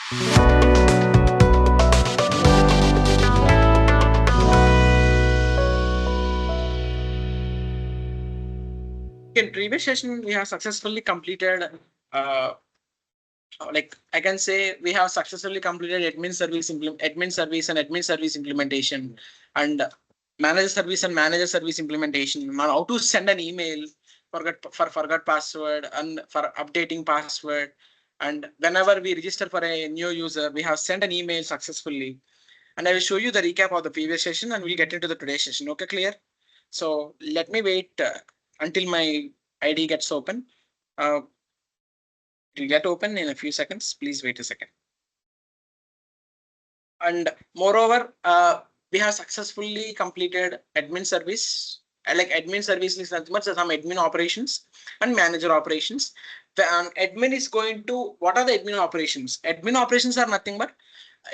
In previous session, we have successfully completed, like I can say, we have successfully completed admin service and admin service implementation, and manager service and manager service implementation. Now, how to send an email, forgot password, and for updating password. And whenever we register for a new user, we have sent an email successfully. And I will show you the recap of the previous session, and we'll get into the today's session. Okay, clear? So let me wait until my ID gets open. It will get open in a few seconds. Please wait a second. And moreover, we have successfully completed admin service. Like admin service is as much as some admin operations and manager operations. The admin is going to, what are the admin operations? Admin operations are nothing but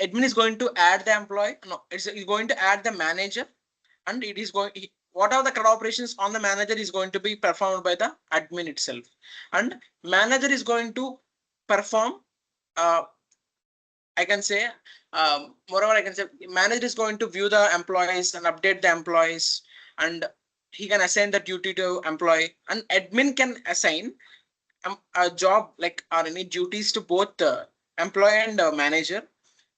admin is going to add the employee. No, it's going to add the manager, and it is going, what are the CRUD operations on the manager is going to be performed by the admin itself, and manager is going to perform, I can say, moreover, I can say manager is going to view the employees and update the employees, and he can assign the duty to employee, and admin can assign a job like or any duties to both the employee and manager.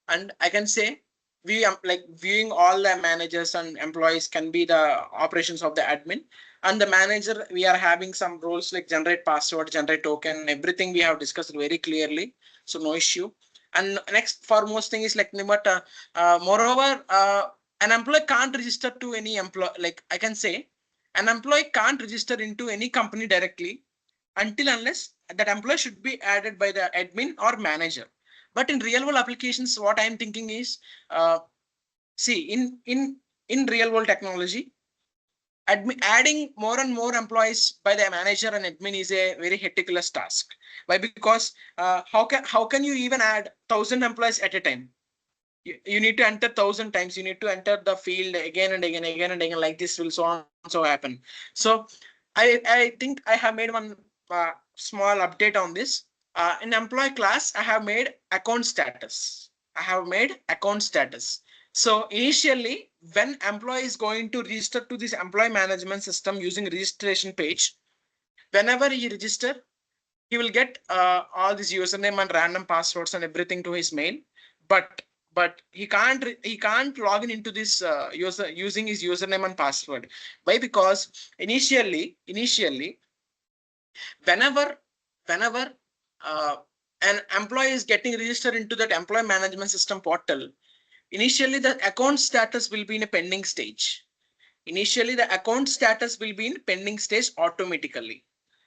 And I can say we like viewing all the managers and employees can be the operations of the admin, and the manager we are having some roles like generate password, generate token, everything we have discussed very clearly, so no issue. And next foremost thing is like moreover, an employee can't register to any employee, like I can say an employee can't register into any company directly until unless that employee should be added by the admin or manager. But in real world applications, what I'm thinking is, see, in real world technology, adding more and more employees by the manager and admin is a very meticulous task. Why? Because how can you even add 1,000 employees at a time? You need to enter 1,000 times. You need to enter the field again and again, again and again. Like this will so on so happen. So I think I have made one small update on this. In employee class, I have made account status. So initially, when employee is going to register to this employee management system using registration page, whenever he register, he will get all this username and random passwords and everything to his mail. But he can't log into this user using his username and password. Why? Because initially, whenever an employee is getting registered into that employee management system portal, initially the account status will be in a pending stage. Automatically.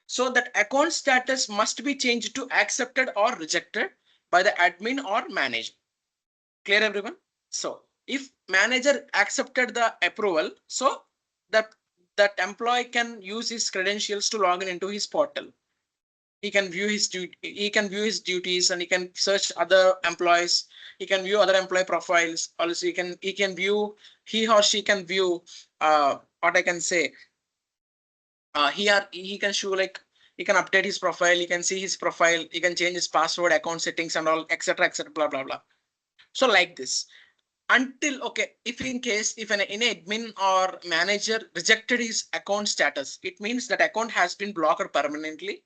So that account status must be changed to accepted or rejected by the admin or manager. Clear, everyone? So if manager accepted the approval, so that employee can use his credentials to log in into his portal. He can view his duties, and he can search other employees. He can view other employee profiles. Also, he or she can view what I can say. He can show, like, he can update his profile. He can see his profile. He can change his password, account settings, and all, etc., blah blah blah. So like this, until, okay, if in case if an admin or manager rejected his account status, it means that account has been blocked permanently.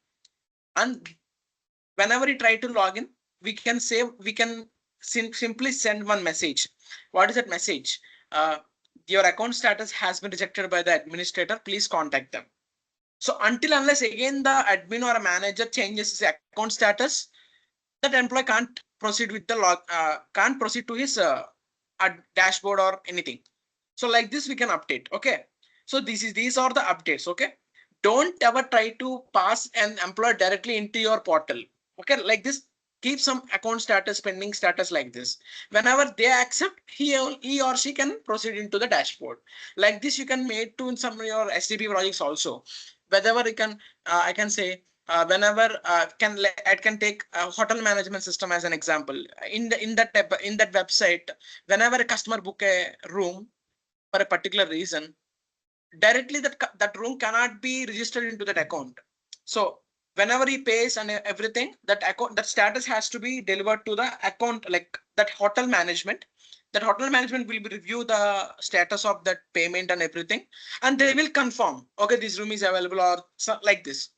And whenever you try to log in, we can simply send one message. What is that message? Your account status has been rejected by the administrator. Please contact them. So until unless again the admin or a manager changes his account status, that employee can't proceed with the can't proceed to his dashboard or anything. So like this we can update. Okay. So these are the updates. Okay. Don't ever try to pass an employee directly into your portal. Okay, like this, keep some account status, pending status like this. Whenever they accept, he or she can proceed into the dashboard. Like this, you can make to in some of your SDP projects also. Whenever you can, I can say, whenever I can take a hotel management system as an example. In that website, whenever a customer book a room for a particular reason, directly that room cannot be registered into that account. So whenever he pays and everything, that account, that status has to be delivered to the account, like that hotel management. That hotel management will review the status of that payment and everything, and they will confirm, okay, this room is available, or so, like this.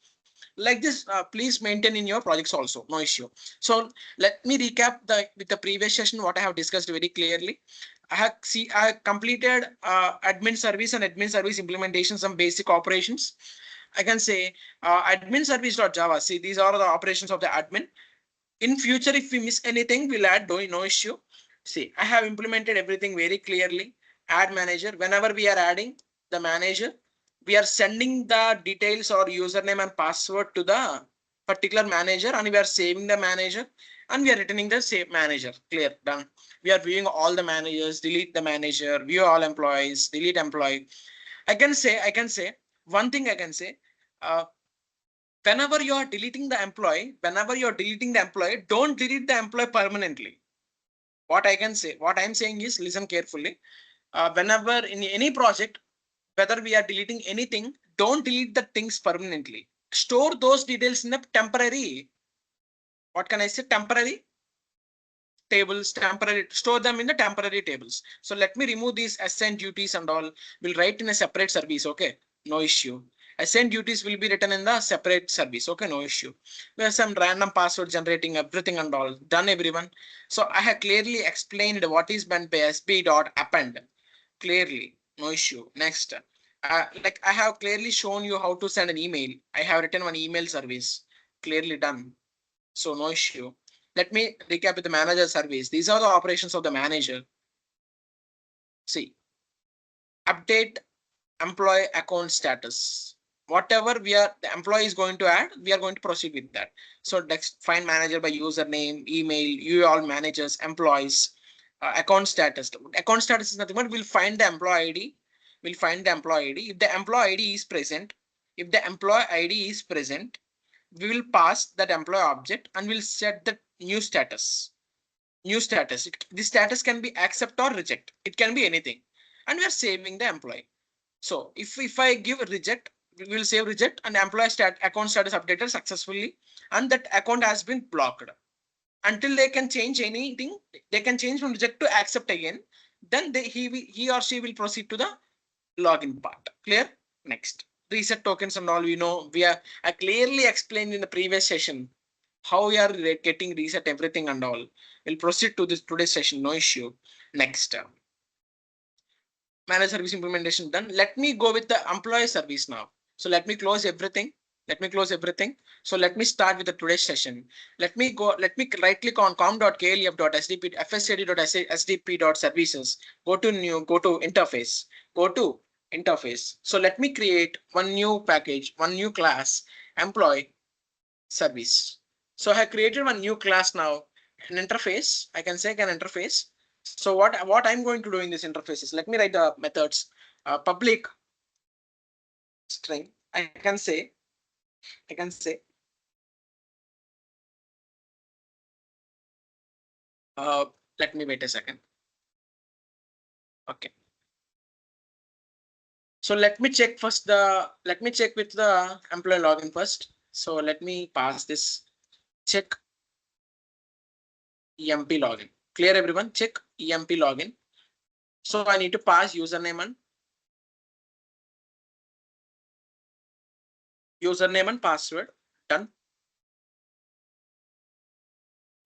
Like this, please maintain in your projects also, no issue. So let me recap the with the previous session what I have discussed very clearly. I have completed admin service and admin service implementation, some basic operations. I can say admin service.java. See, these are the operations of the admin. In future, if we miss anything, we'll add, no issue. See, I have implemented everything very clearly. Add manager. Whenever we are adding the manager, we are sending the details or username and password to the particular manager, and we are saving the manager, and we are returning the same manager. Clear, done. We are viewing all the managers, delete the manager, view all employees, delete employee. I can say one thing I can say. Whenever you are deleting the employee, don't delete the employee permanently. What I can say, what I'm saying is, listen carefully. Whenever in any project, whether we are deleting anything, don't delete the things permanently. Store those details in a temporary, what can I say, temporary tables, temporary, store them in the temporary tables. So let me remove these assigned duties and all. We'll write in a separate service. Okay, no issue. Assigned duties will be written in the separate service. Okay, no issue. There's some random password generating, everything and all done, everyone. So I have clearly explained what is meant by sp.append. Clearly, no issue. Next, like I have clearly shown you how to send an email. I have written one email service, clearly done. So no issue. Let me recap with the manager service. These are the operations of the manager. See, update employee account status. Whatever the employee is going to add, we are going to proceed with that. So next, find manager by username, email, you all managers, employees, account status. Account status is nothing but we'll find the employee ID. We'll find the employee ID. If the employee ID is present, we will pass that employee object and we'll set the new status. This status can be accept or reject. It can be anything. And we are saving the employee. So if I give a reject, we will save reject, and employee account status updated successfully, and that account has been blocked. Until they can change anything, they can change from reject to accept again. Then he or she will proceed to the login part. Clear? Next, reset tokens and all. I clearly explained in the previous session how we are getting reset everything and all. We'll proceed to this today's session, no issue. Next, managed service implementation done. Let me go with the employee service now. So let me close everything. So let me start with the today's session. Let me right click on com.klef.sdp fsad.sdp.services. Go to interface. So let me create one new package, one new class, employee service. So I have created one new class now, an interface. I can say an interface. So what I'm going to do in this interface is, let me write the methods. Public string. I can say. Let me wait a second. Okay. So let me check with the employee login first. So let me pass this check EMP login. Clear, everyone? Check EMP login. So I need to pass username and password. Done.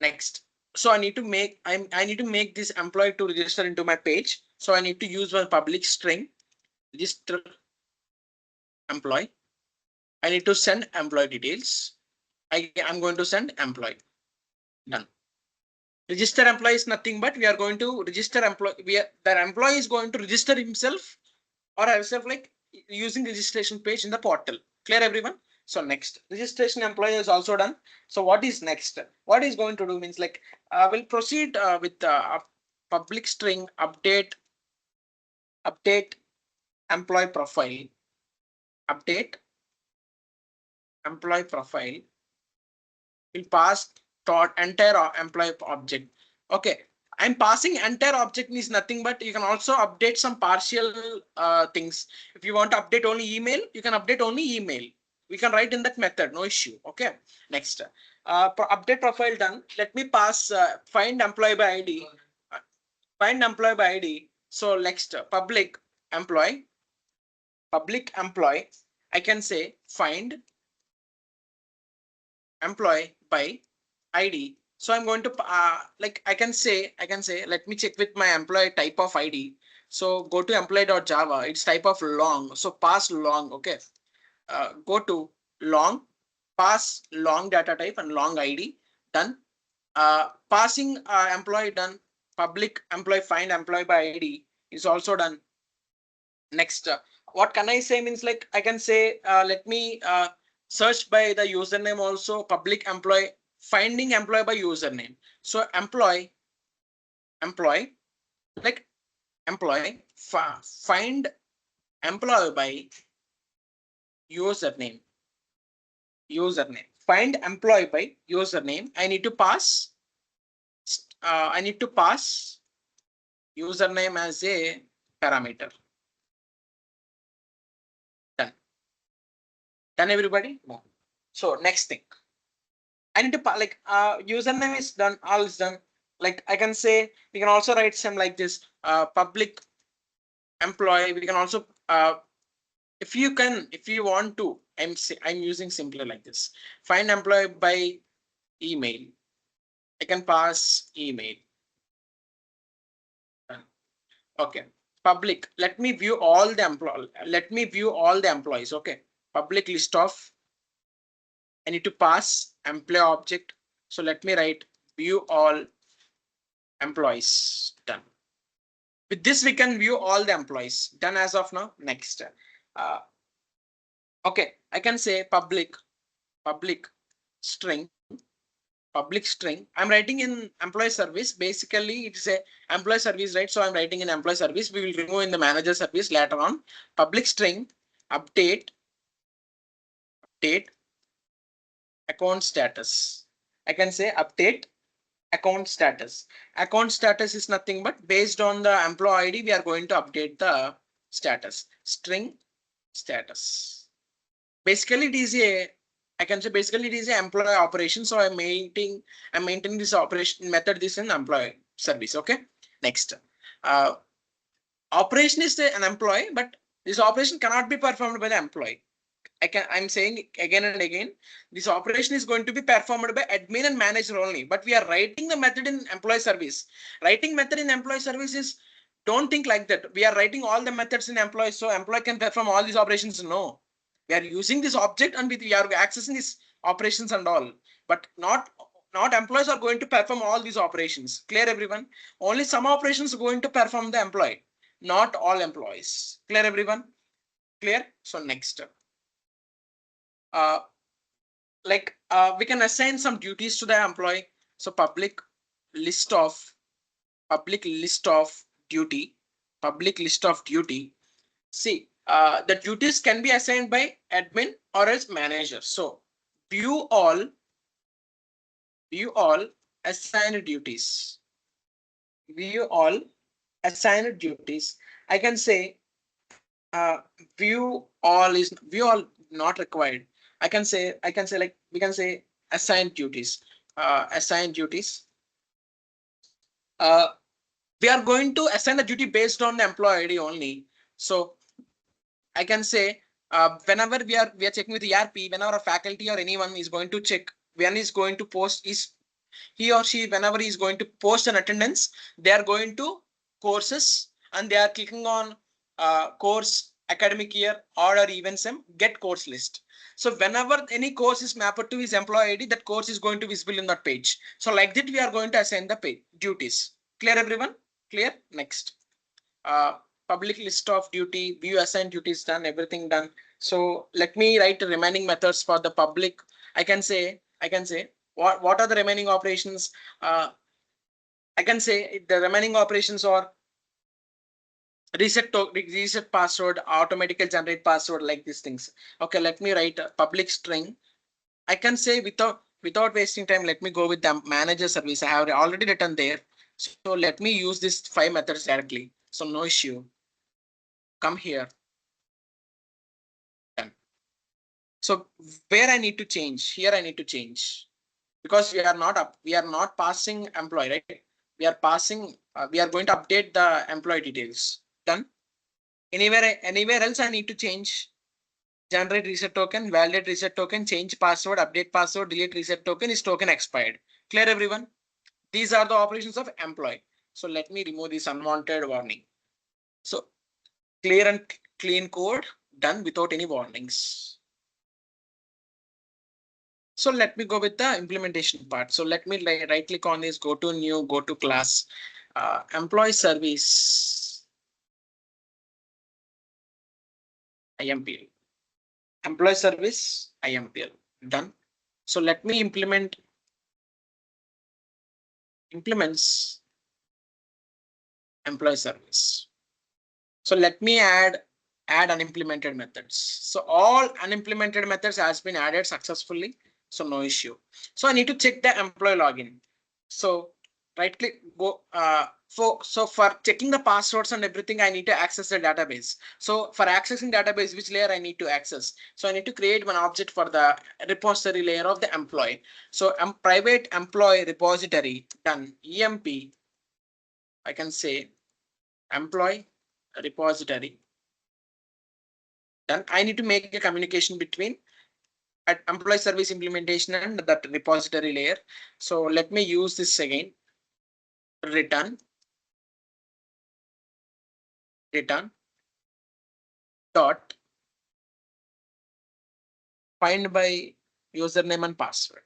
Next. So I need to make this employee to register into my page. So I need to use one public string, register employee. I need to send employee details. I'm going to send employee. Done. Register employee is nothing but we are going to register employee. That employee is going to register himself or herself, like using registration page in the portal. Clear, everyone? So next, registration employee is also done. So what is next? What is going to do means, like we'll proceed with the public string update employee profile. Update employee profile. We'll pass entire employee object. Okay, I'm passing entire object is nothing but you can also update some partial things. If you want to update only email, you can update only email. we can write in that method, no issue. Okay, next, update profile done. Let me pass find employee by ID. Find employee by ID. So next, employee, public employee. I can say find employee by ID. So I'm going to like I can say let me check with my employee type of ID. So go to employee.java. It's type of long. So pass long. Okay. Go to long, pass long data type and long ID. Done. Passing employee done. Public employee find employee by ID is also done. Next, what can I say means like I can say let me search by the username also. Public employee finding employee by username. So employee like employee find employee by username. Find employee by username. I need to pass username as a parameter. Done everybody? No. So next thing, I need to like username is done, all is done. Like I can say we can also write some like this public employee. We can also if you want to, I'm using simpler like this. Find employee by email. I can pass email. Okay. Public. Let me view all the employees. Okay. Public list of. I need to pass employee object. So let me write view all employees. Done. With this, we can view all the employees. Done as of now. Next. Okay. I can say public string. I'm writing in employee service. Basically, it's a employee service, right? So I'm writing in employee service. We will remove in the manager service later on. Public string update account status. I can say update account status. Account status is nothing but based on the employee ID, we are going to update the status. String status. Basically, it is a employee operation. So I'm maintaining this operation method. This in employee service. Okay. Next, operation is an employee, but this operation cannot be performed by the employee. I'm saying again and again, this operation is going to be performed by admin and manager only, but we are writing the method in employee service. Writing method in employee service is, don't think like that. We are writing all the methods in employee, so employee can perform all these operations. No, we are using this object and we are accessing these operations and all, but not employees are going to perform all these operations. Clear everyone? Only some operations are going to perform the employee, not all employees. Clear everyone? Clear? So next. We can assign some duties to the employee. So public list of duty. See, the duties can be assigned by admin or as manager. So view all assigned duties. View all assigned duties. I can say view all not required. I can say like we can say assigned duties. We are going to assign the duty based on the employee ID only. So I can say whenever we are checking with ERP, whenever a faculty or anyone is going to check when is going to post, is he or she, whenever he is going to post an attendance, they are going to courses and they are clicking on course academic year or even some get course list. So whenever any course is mapped to his employee ID, that course is going to be visible in that page. So like that, we are going to assign the page duties. Clear everyone? Clear? Next. Public list of duty, view assigned duties done, everything done. So let me write the remaining methods for the public. I can say what are the remaining operations? I can say the remaining operations are reset password, automatically generate password, like these things. Okay, let me write a public string. I can say without wasting time, let me go with the manager service. I have already written there. So let me use these 5 methods directly. So no issue. Come here. Done. So where I need to change here, I need to change because we are not up. We are not passing employee, right? We are passing. We are going to update the employee details. Done. Anywhere else I need to change. Generate reset token, validate reset token, change password, update password, delete reset token is token expired. Clear everyone? These are the operations of employee. So let me remove this unwanted warning. So clear and clean code done without any warnings. So let me go with the implementation part. So let me right click on this, go to new, go to class, employee service, IMPL, employee service, IMPL, done. So let me implements employee service. So let me add unimplemented methods. So all unimplemented methods has been added successfully. So no issue. So I need to check the employee login. So right click, go for checking the passwords and everything, I need to access the database. So for accessing database, which layer I need to access? So I need to create one object for the repository layer of the employee. So private employee repository done emp. I can say employee repository. Then I need to make a communication between employee service implementation and that repository layer. So let me use this again. Return dot find by username and password.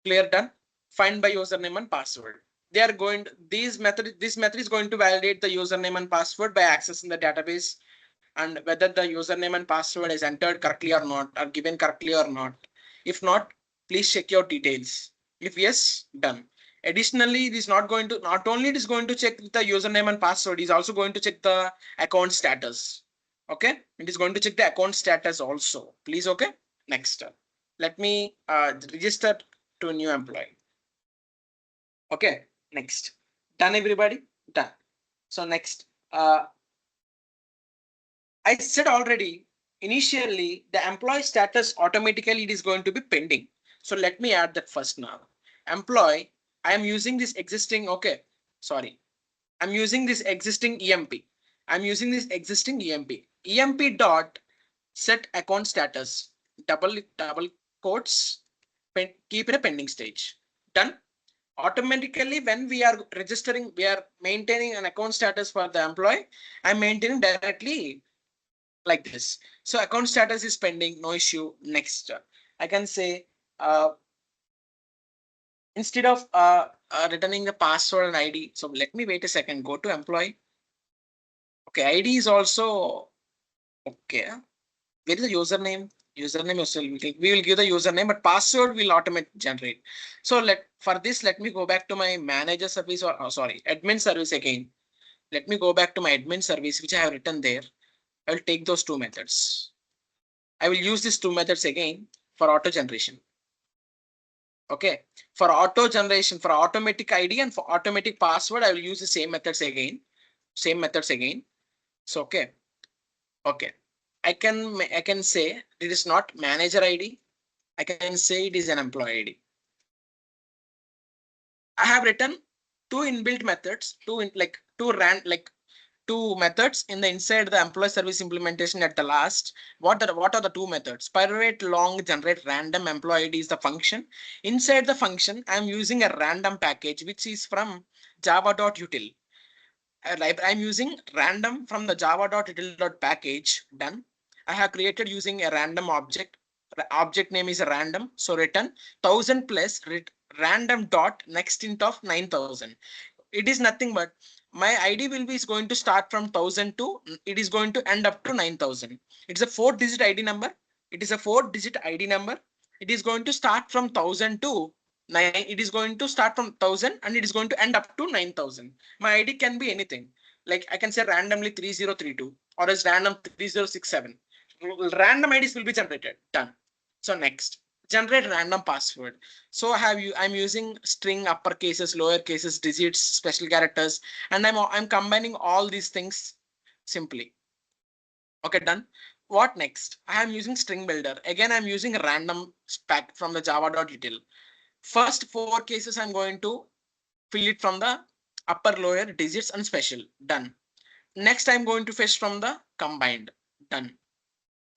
Clear, done. Find by username and password. They are going to, this method is going to validate the username and password by accessing the database and whether the username and password is entered correctly or not, or given correctly or not. If not, please check your details. If yes, done. Additionally, it is not only it is going to check the username and password, it is also going to check the account status. Okay, it is going to check the account status also. Please, okay. Next, let me register to a new employee. Okay, next. Done, everybody? Done. So next, I said already, initially the employee status automatically it is going to be pending. So let me add that first now. Employee, I am using this existing, okay, sorry. I'm using this existing EMP. I'm using this existing EMP. EMP dot set account status, double quotes, keep in a pending stage. Done. Automatically, when we are registering, we are maintaining an account status for the employee. I'm maintaining directly like this. So account status is pending, no issue. Next, I can say instead of returning the password and ID. So let me wait a second. Go to employee. Okay, ID is also okay. Where is the username? Username also we will give the username, but password will automatically generate. So for this, let me go back to my manager service or sorry, admin service again. Let me go back to my admin service, which I have written there. I will take those two methods. I will use these two methods again for auto generation. Okay, for auto generation, for automatic ID and for automatic password, I will use the same methods again. So okay. I can say it is not manager ID. I can say it is an employee ID. I have written two inbuilt methods, two methods in the inside the employee service implementation at the last. What are the two methods? Private long generate random employee ID is the function. Inside the function, I'm using a random package which is from java.util. I'm using random from the java.util.package. Done. I have created using a random object. Object name is random. So return 1000 plus random dot next int of 9000. It is nothing but my ID will be is going to start from 1000 to it is going to end up to 9000. It's a 4-digit ID number. It is a 4-digit ID number. It is going to start from 1000 to 9. It is going to start from 1000 and it is going to end up to 9000. My ID can be anything. Like I can say randomly 3032 or as random 3067. Random IDs will be generated. Done. So next, generate random password. So I'm using string, upper cases, lower cases, digits, special characters, and I'm combining all these things simply. Okay, done. what next? I am using string builder. Again, I'm using a random spec from the java.util. First four cases, I'm going to fill it from the upper, lower, digits and special. Done. Next, I'm going to fetch from the combined. Done.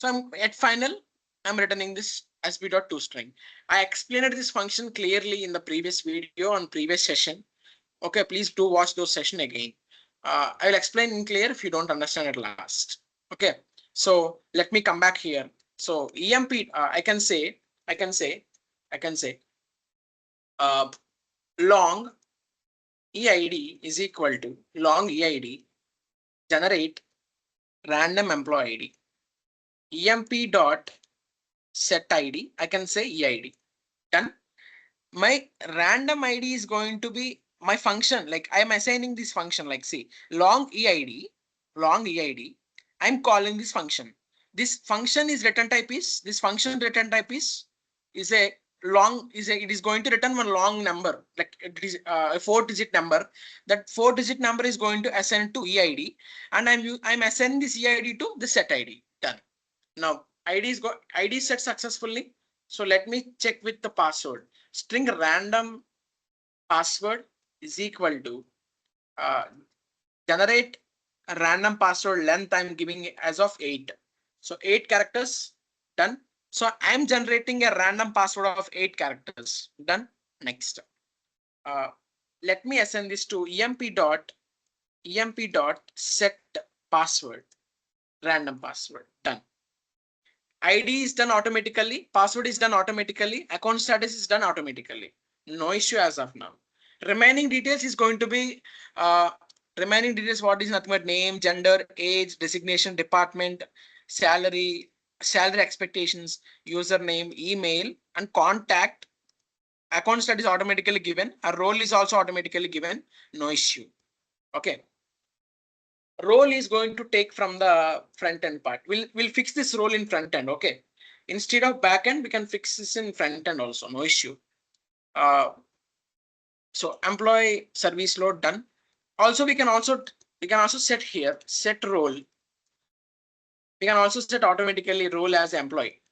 So I'm at final, I'm returning this sb.toString. I explained this function clearly in the previous video on previous session. Okay, please do watch those session again. I will explain in clear if you don't understand at last. Okay, so let me come back here. So emp, I can say long eid is equal to long eid generate random employee id emp dot set id. I can say eid. Done. My random id is going to be my function. Like I am assigning this function, like see long eid. I'm calling this function. This function is return type is this function return type is a long it is going to return one long number, like it is a 4-digit number. That 4-digit number is going to assign to eid, and I'm assigning this eid to the set id. Done. Now id set successfully. So let me check with the password. String random password is equal to generate a random password length. I'm giving as of 8. So 8 characters. Done. So I'm generating a random password of 8 characters. Done. Next. Let me assign this to emp dot set password random password. Done. ID is done automatically. Password is done automatically. Account status is done automatically. No issue as of now. Remaining details is going to be remaining details. What is nothing but name, gender, age, designation, department, salary expectations, username, email, and contact. Account status is automatically given. A role is also automatically given. No issue. Okay. Role is going to take from the front end part. We'll fix this role in front end. Okay. Instead of back end, we can fix this in front end also. No issue. So employee service load done. Also, we can also set here set role. We can also set automatically role as employee.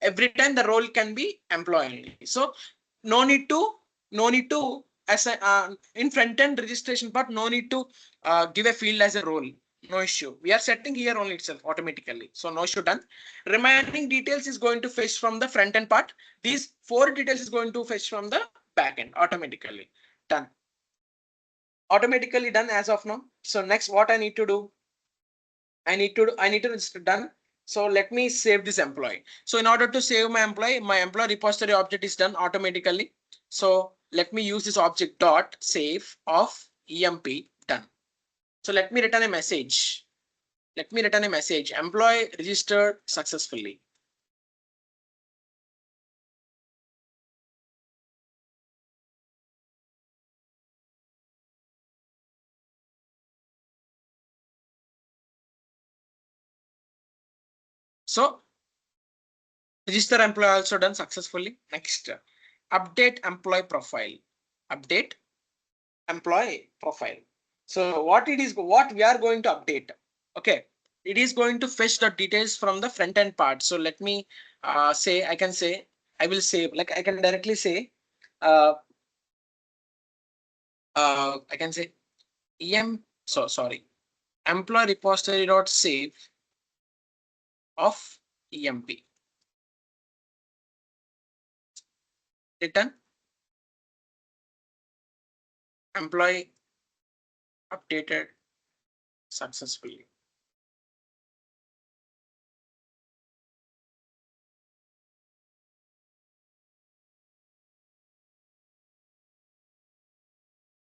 Every time the role can be employee. So no need to as in front end registration part, no need to give a field as a role. No issue. We are setting here only itself automatically. So no issue done. Remaining details is going to fetch from the front end part. These 4 details is going to fetch from the back end automatically. Done. Automatically done as of now. So next what I need to do? I need to register. Done. So let me save this employee. So in order to save my employee repository object is done automatically. So let me use this object dot save of emp. Done. So let me return a message. Employee registered successfully. So register employee also done successfully. Next, update employee profile. Update employee profile. So what we are going to update. Okay, it is going to fetch the details from the front end part. So let me say, I will say, like I can directly say, I can say employee repository dot save of emp. Return employee updated successfully.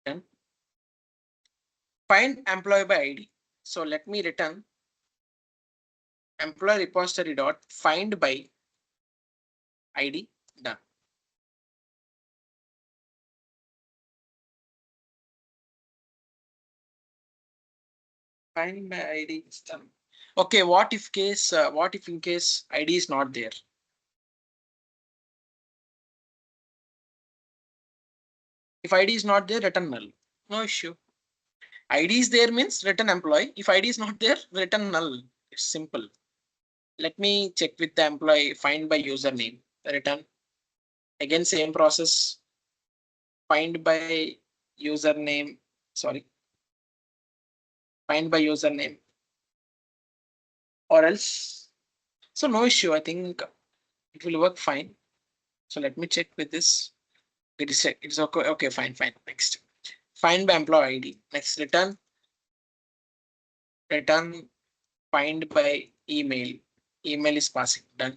Then find employee by ID. So let me return employee repository dot find by ID. Done. Find by ID is done. Okay, what if in case ID is not there? If ID is not there, return null. No issue. ID is there means return employee. If ID is not there, return null. It's simple. Let me check with the employee, find by username, return. Again, same process, find by username, sorry, find by username or else. So no issue, I think it will work fine. So let me check with this. It's okay. Okay, fine. Next, find by employee ID. Next, return find by email. Email is passing, done.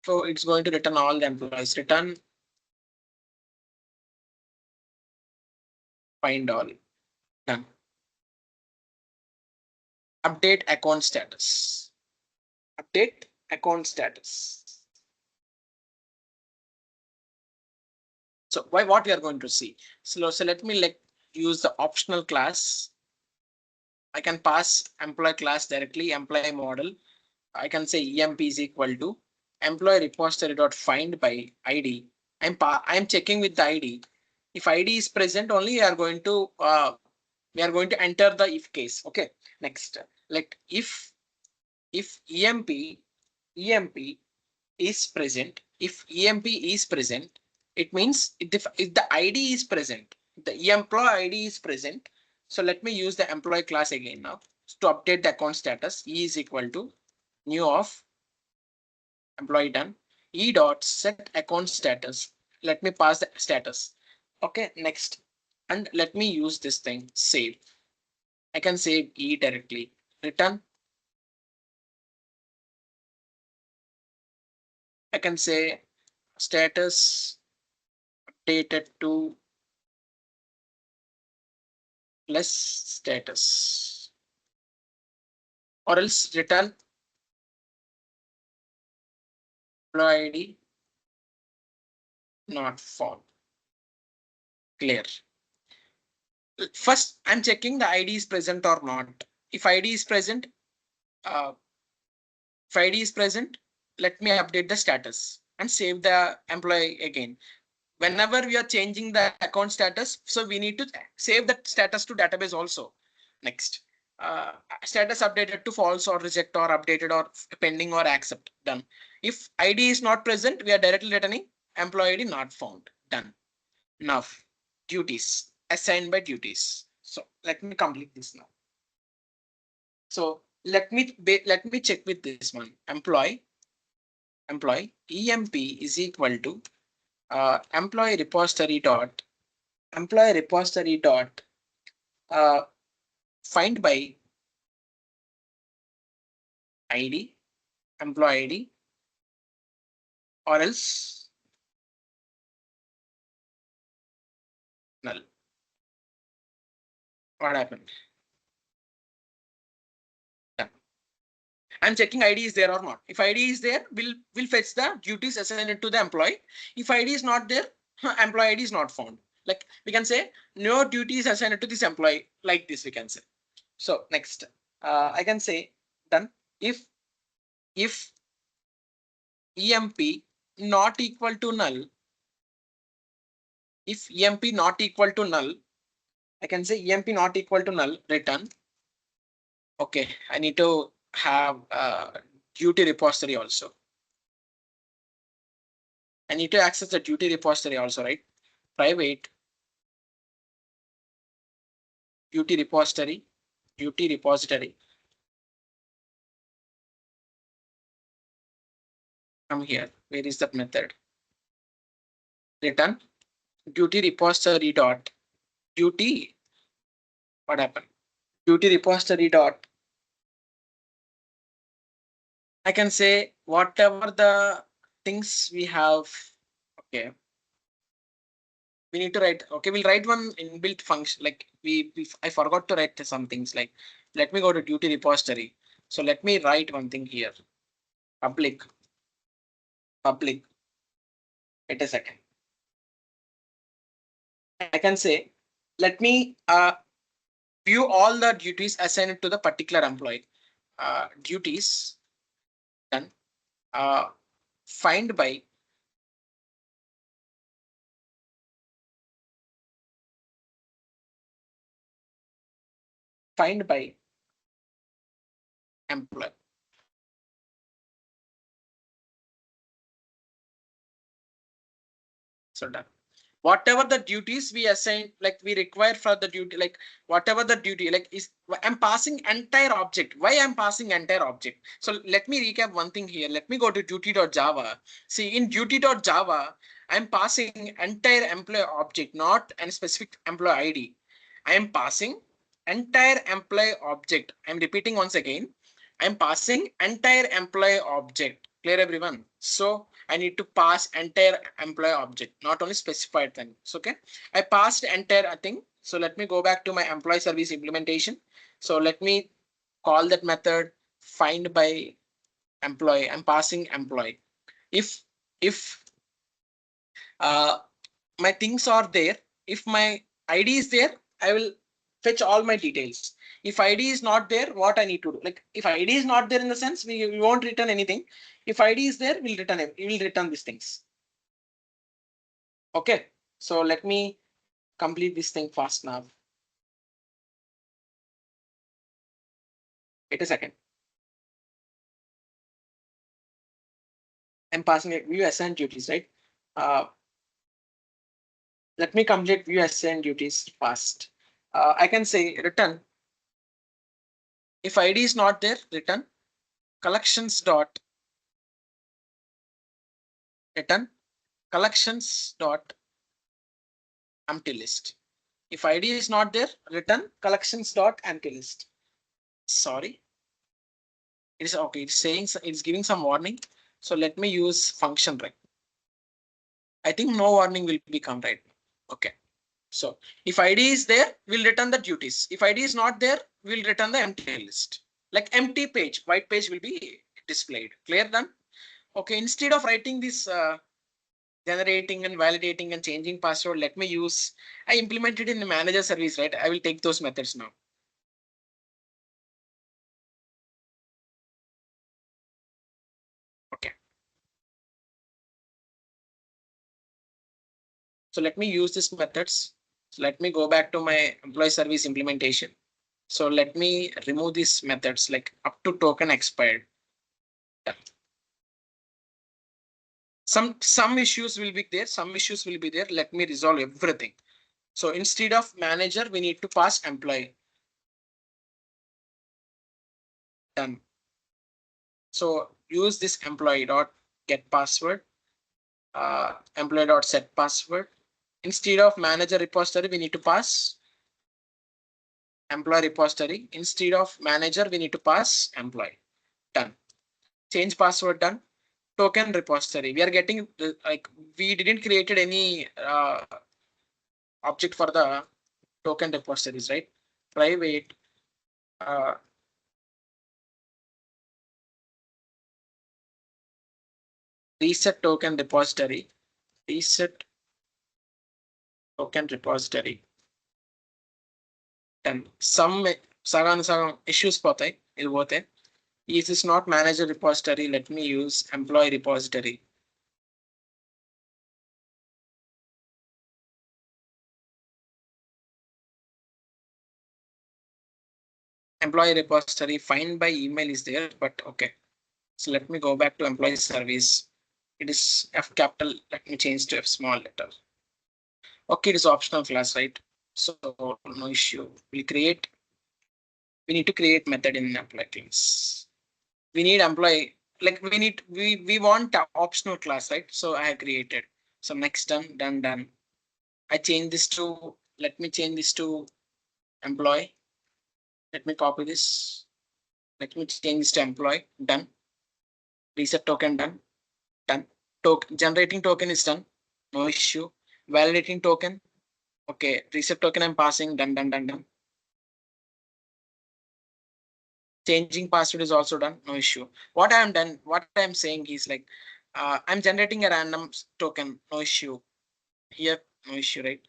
So it's going to return all the employees. Return find all, done. Update account status. Update account status. So what we are going to see. So let me use the optional class. I can pass employee class directly, employee model. I can say emp is equal to employee repository dot find by ID. I'm checking with the ID. If ID is present, only we are going to enter the if case. Okay. Next, like if emp is present, if emp is present, it means if the ID is present, the employee ID is present. So let me use the employee class again now to update the account status. E is equal to new of employee done, e dot set account status. Let me pass the status. Okay, next, and let me use this thing save. I can save e directly. Return. I can say status updated to plus status, or else return employee ID not found. Clear. First, I'm checking the ID is present or not. If ID is present, uh, if ID is present, let me update the status and save the employee again. Whenever we are changing the account status, so we need to save that status to database also. Next, status updated to false or reject or updated or pending or accept, done. If ID is not present, we are directly returning employee ID not found, done. Now, duties assigned by duties. So let me complete this now. So let me check with this one. Employee emp is equal to employee repository dot uh, find by ID, employee ID, or else null. What happened? Done. I'm checking ID is there or not. If ID is there, we'll fetch the duties assigned to the employee. If ID is not there, employee ID is not found. Like we can say no duties assigned to this employee, like this we can say. So next, I can say done. If emp not equal to null, if emp not equal to null, I can say emp not equal to null, return. Okay, I need to have duty repository also. I need to access the duty repository also, right? Private duty repository. Come here. Where is that method? Return duty repository dot duty. What happened? Duty repository dot. I can say whatever the things we have. Okay. We need to write. Okay, we'll write one inbuilt function. Like I forgot to write some things. Like let me go to duty repository. So let me write one thing here. Public. Wait a second. I can say, let me view all the duties assigned to the particular employee. Duties done. Uh, find by employee. So done. Whatever the duties we assign, like we require for the duty, like whatever the duty, like is I'm passing entire object. Why I'm passing entire object? So let me recap one thing here. Let me go to duty.java. See, in duty.java, I'm passing entire employee object, not any specific employee ID. I am passing entire employee object. I'm repeating once again. I'm passing entire employee object. Clear, everyone? So I need to pass entire employee object, not only specified things. Okay, I passed entire thing. So let me go back to my employee service implementation. So let me call that method find by employee. I'm passing employee. If my things are there, if my ID is there, I will fetch all my details. If ID is not there, what I need to do? Like if ID is not there in the sense we won't return anything. If ID is there, we'll return it. We will return these things. Okay, so let me complete this thing fast now. Wait a second. I'm passing a view assign duties, right? Let me complete view assign duties fast. I can say return. If ID is not there, return collections dot return collections dot empty list. If ID is not there, return collections dot empty list. Sorry, it is okay. It's saying it's giving some warning. So let me use function right. I think no warning will become right. Okay. So if ID is there, we'll return the duties. If ID is not there, we'll return the empty list. Like empty page, white page will be displayed. Clear, done? Okay, instead of writing this generating and validating and changing password, let me use, I implemented in the manager service, right? I will take those methods now. Okay. So let me use these methods. So let me go back to my employee service implementation. So let me remove these methods like up to token expired. Some issues will be there. Some issues will be there. Let me resolve everything. So instead of manager, we need to pass employee. Done. So use this employee dot get password, employee dot set password. Instead of manager repository, we need to pass employee repository. Instead of manager, we need to pass employee. Done. Change password done. Token repository. We are getting like we didn't created any object for the token repositories, right? Private reset token repository. Reset token repository. And some issues పోతాయి ఇది పోతే. If it's not manager repository, let me use employee repository. Employee repository find by email is there, but okay. So let me go back to employee service. It is F capital. Let me change to F small letter. Okay, it is optional class, right? So no issue. We need to create method in employee class. We need employee, like we want optional class, right? So I have created. So next done. I change this to, let me change this to employee. Let me copy this. Let me change this to employee. Done. Reset token done. Generating token is done. No issue. Validating token. Okay. Reset token I'm passing. Done. Changing password is also done. No issue. What I'm saying is like I'm generating a random token. No issue. Here, no issue, right?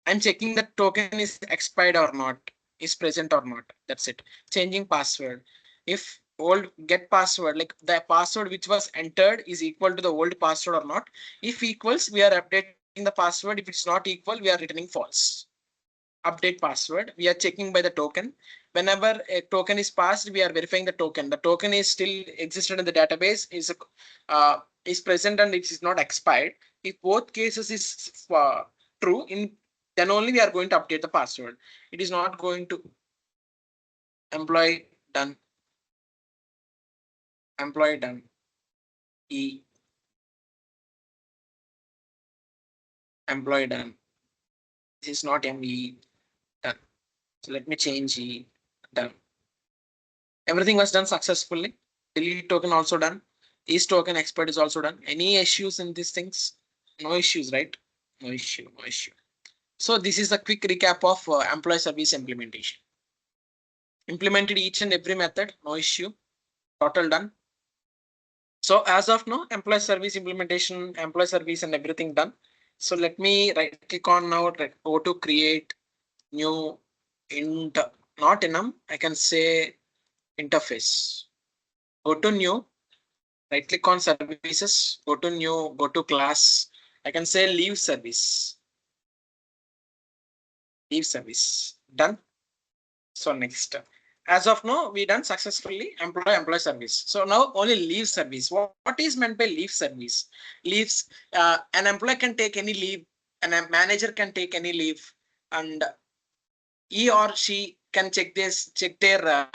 I'm checking that token is expired or not, is present or not. That's it. Changing password. If old get password, like the password which was entered is equal to the old password or not. If equals, we are updating the password. If it's not equal, we are returning false. Update password. We are checking by the token. Whenever a token is passed, we are verifying the token. The token is still existed in the database, is present and it is not expired. If both cases is true, then only we are going to update the password. It is not going to employee done, employee done, E, employee done. This is not ME done. So let me change E done. Everything was done successfully. Delete token also done. East token expert is also done. Any issues in these things? No issues, right? No issue, no issue. So this is a quick recap of employee service implementation. Implemented each and every method, no issue. Total done. So as of now, employee service implementation, employee service and everything done. So let me right click on now, go to create new not enum, I can say interface. Go to new, right click on services, go to new, go to class. I can say LeaveService. LeaveService done. So next, as of now, we done successfully employee service. So now only LeaveService. What is meant by LeaveService? Leaves, an employee can take any leave, and a manager can take any leave, and he or she can check their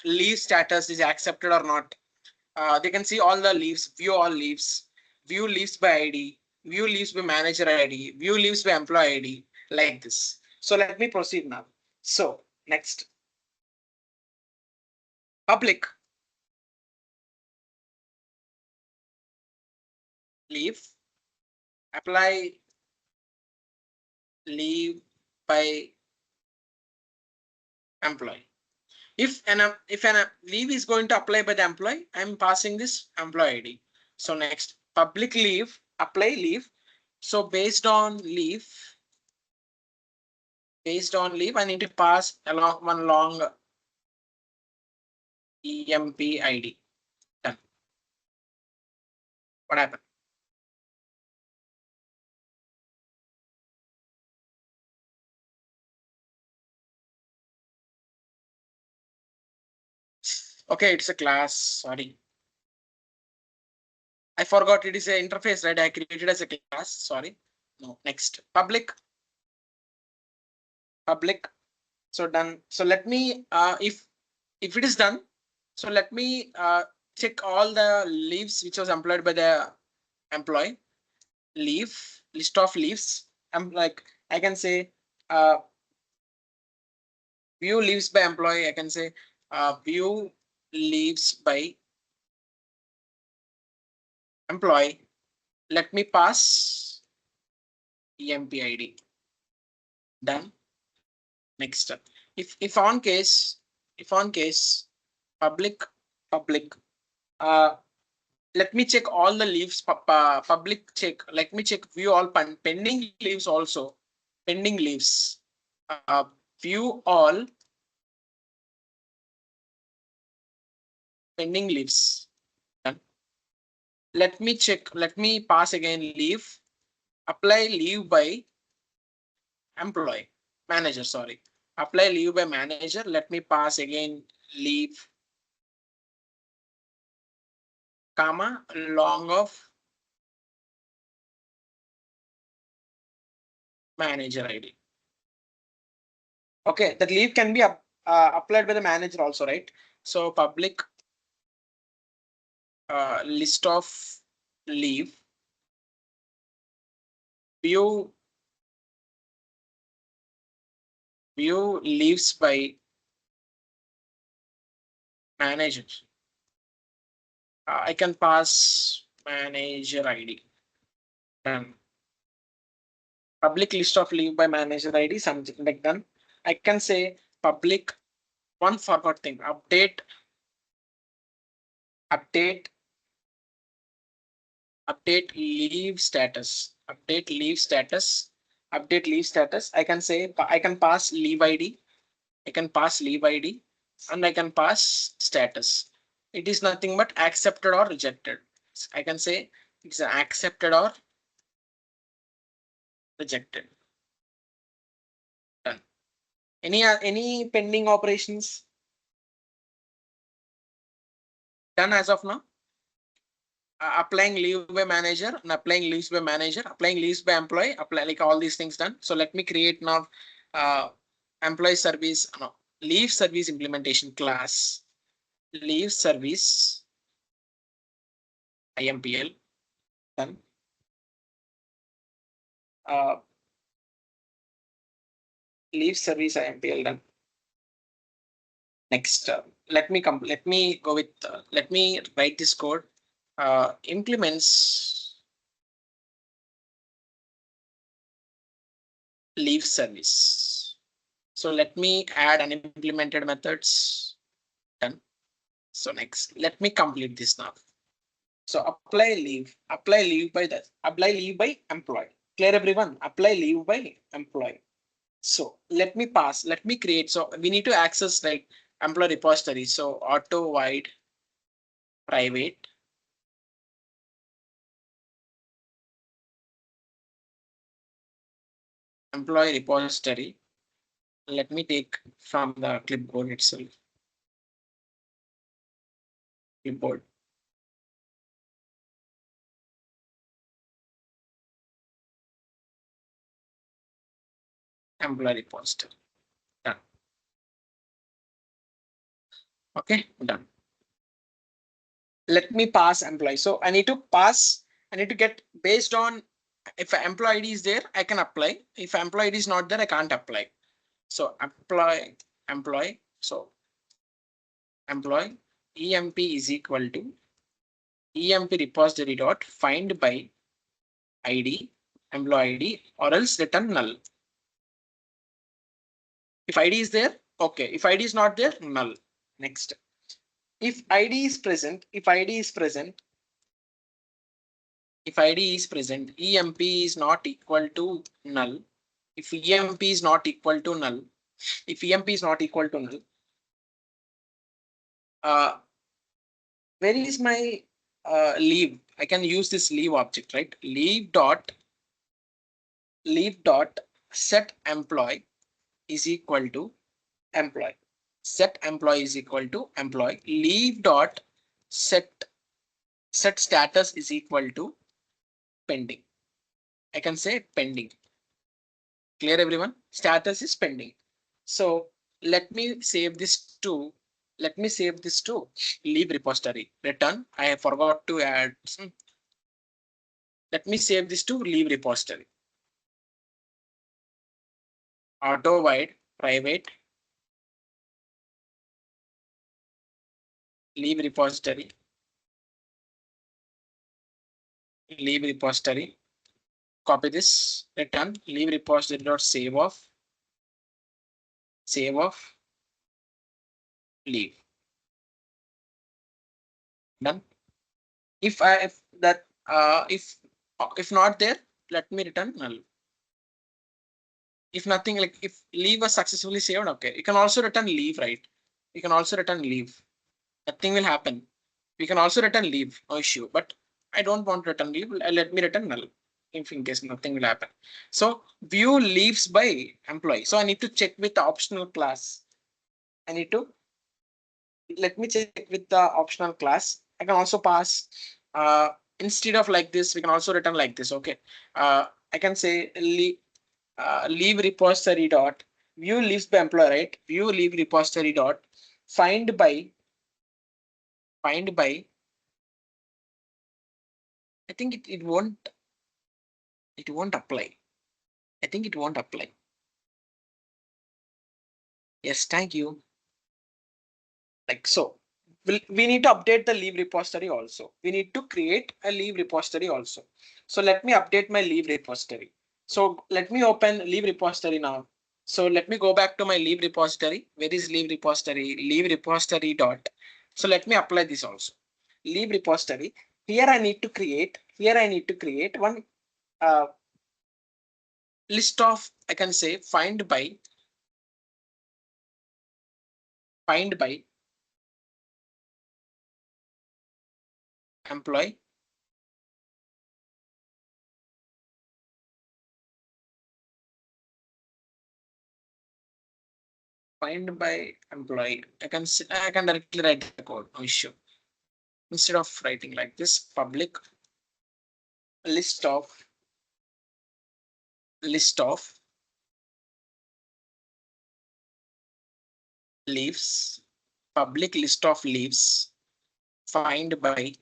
leave status is accepted or not. They can see all the leaves, view all leaves, view leaves by ID, view leaves by manager ID, view leaves by employee ID, like this. So let me proceed now. So next, public leave, apply leave by employee. If an leave is going to apply by the employee, I'm passing this employee ID. So next, public leave, apply leave. So based on leave, I need to pass along one long EMP ID. Done. What happened? Okay, it's a class. Sorry. I forgot it is an interface, right? I created as a class. Sorry. No, next. Public. So done. So let me if it is done, so let me check all the leaves which was employed by the employee. List of leaves. I'm like, I can say view leaves by employee. I can say view leaves by employee. Let me pass EMP ID. Done. Next. If on case public uh let me check all the leaves, public check. Let me check view all pending leaves also. Pending leaves. View all pending leaves. Done. Let me check. Let me pass again leave. Apply leave by employee. Manager, sorry. Apply leave by manager. Let me pass again leave, comma, long of manager ID. Okay, that leave can be applied by the manager also, right? So public list of leave, view leaves by manager. I can pass manager ID. Done. Public list of leave by manager ID, something like done. I can say public one forward thing, update leave status, update leave status. I can say I can pass leave ID. I can pass leave ID and I can pass status. It is nothing but accepted or rejected. I can say it's accepted or rejected. Done. Any pending operations? Done as of now. applying leave by manager and applying leaves by manager, applying leaves by employee, apply like all these things done. So let me create now employee service, no, leave service implementation class, leave service IMPL done. Leave service IMPL done. Next, let me go with let me write this code. Implements leave service. So let me add unimplemented methods. Done. So next, let me complete this now. So apply leave by that, apply leave by employee. Clear everyone? Apply leave by employee. So let me pass, let me create. So we need to access like employee repository. So auto void private employee repository. Let me take from the clipboard itself. Clipboard. Employee repository. Done. Okay, done. Let me pass employee. So I need to pass, I need to get based on if employee ID is there, I can apply. If employee ID is not there, I can't apply. So employee. So employee EMP is equal to EMP repository dot find by ID, employee ID, or else return null. If ID is there, okay. If ID is not there, null. Next, if ID is present, if ID is present, if ID is present, EMP is not equal to null. If EMP is not equal to null, if EMP is not equal to null, where is my leave? I can use this leave object, right? Leave dot set employee is equal to employee. Set employee is equal to employee. Leave dot set status is equal to pending. I can say pending. Clear everyone? Status is pending. So let me save this to leave repository. Return. I forgot to add. Let me save this to leave repository. Auto void private leave repository. Leave repository. Copy this. Return leave repository dot save of leave. Done. If not there, let me return null. If nothing, like if leave was successfully saved, okay. You can also return leave, right? You can also return leave. Nothing will happen. We can also return leave, no issue. But I don't want to return leave. Let me return null. If in case nothing will happen. So view leaves by employee. So I need to check with the optional class. I need to let me check with the optional class. I can also pass instead of like this, we can also return like this. Okay. I can say leave repository dot view leaves by employee, right? View leave repository dot find by I think it won't apply. I think it won't apply. Yes, thank you. Like so. We need to update the leave repository also. We need to create a leave repository also. So let me update my leave repository. So let me open leave repository now. So let me go back to my leave repository. Where is leave repository? Leave repository dot. So let me apply this also. Leave repository. Here I need to create one list of, I can say find by employee find by employee. I can directly write the code, no issue. instead of writing like this, public list of leaves, public list of leaves find by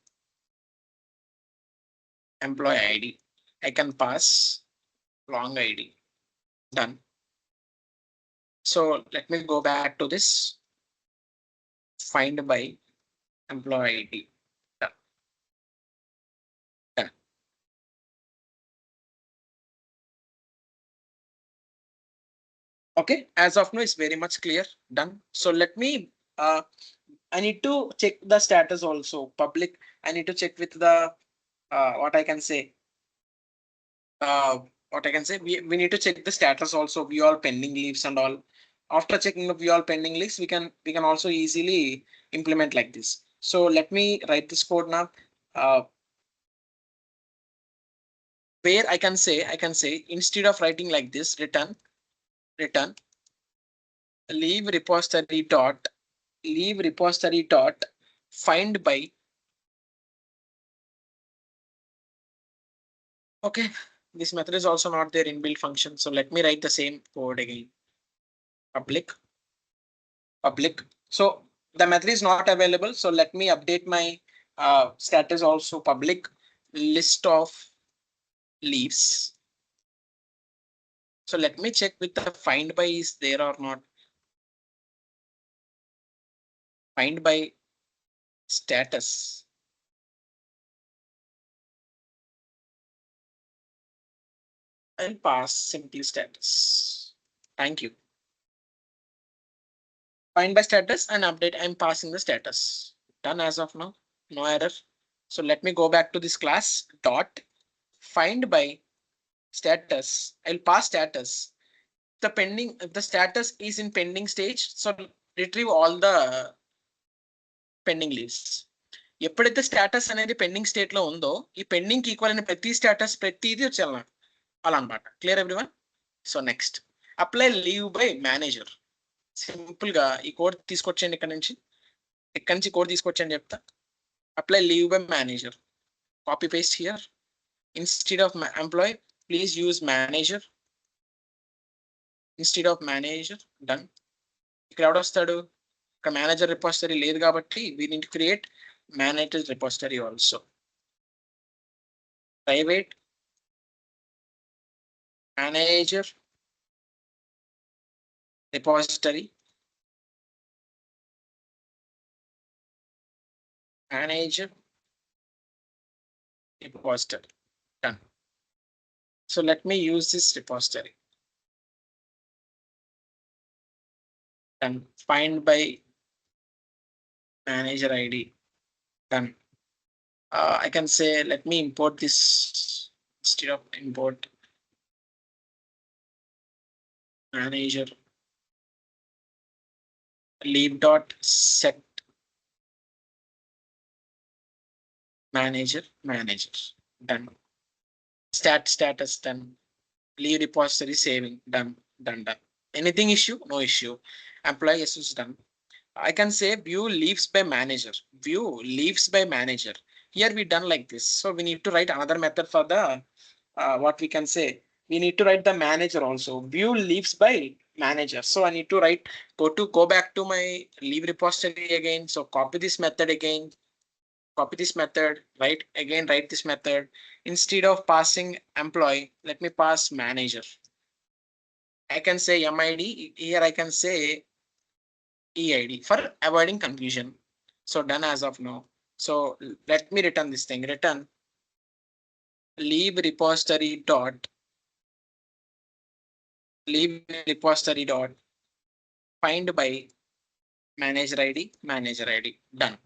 employee ID. I can pass long ID. Done. So let me go back to this. Find by employee ID. Done. Done. Okay, as of now, it's very much clear. Done. So let me I need to check the status also. Public, I need to check with the what I can say. What I can say, we need to check the status also, view all pending leaves and all. After checking the view all pending leaves, we can also easily implement like this. So let me write this code now. Where I can say instead of writing like this, return leave repository dot find by. Okay, this method is also not there in build function. So let me write the same code again. Public. So the method is not available. So let me update my status also, public list of leaves. So let me check with the find by is there or not. Find by status. I'll pass simply status. Thank you. Find by status and update. I'm passing the status. Done as of now. No error. So let me go back to this class dot find by status. I'll pass status. If the status is in pending stage, so retrieve all the pending leaves. ఎప్పుడైతే status అనేది pending state లో ఉందో, ఈ pending కి equal అయిన ప్రతి status ప్రతిది వచ్చేయాలి అలా అనమాట. Clear everyone? So next apply leave by manager. Simple గా ఈ కోడ్ తీసుకొచ్చేయండి ఇక్కడ నుంచి కోడ్ తీసుకొచ్చని చెప్తా. Apply leave by manager. Copy paste here. Instead of employee please use manager. Instead of manager. Done. ఇక్కడ ఎవడొస్తాడు? ఇక్కడ మేనేజర్ రిపోజిటరీ లేదు కాబట్టి we need to create manager repository also. Private manager repository. Manager repository. Done. So let me use this repository. Done. Find by manager ID. Done. I can say let me import this instead of import manager leave dot set manager. Done. Status done. Leave repository saving. Done. Anything issue? No issue. Employee is done. I can say view leaves by manager. Here we done like this. So we need to write another method for the what we can say. We need to write the manager also. View leaves by manager. So I need to write, go back to my leave repository again. So copy this method again. Copy this method, write this method. Instead of passing employee, let me pass manager. I can say MID. Here I can say EID for avoiding confusion. So done as of now. So let me return this thing. Return leave repository dot find by manager ID. Done.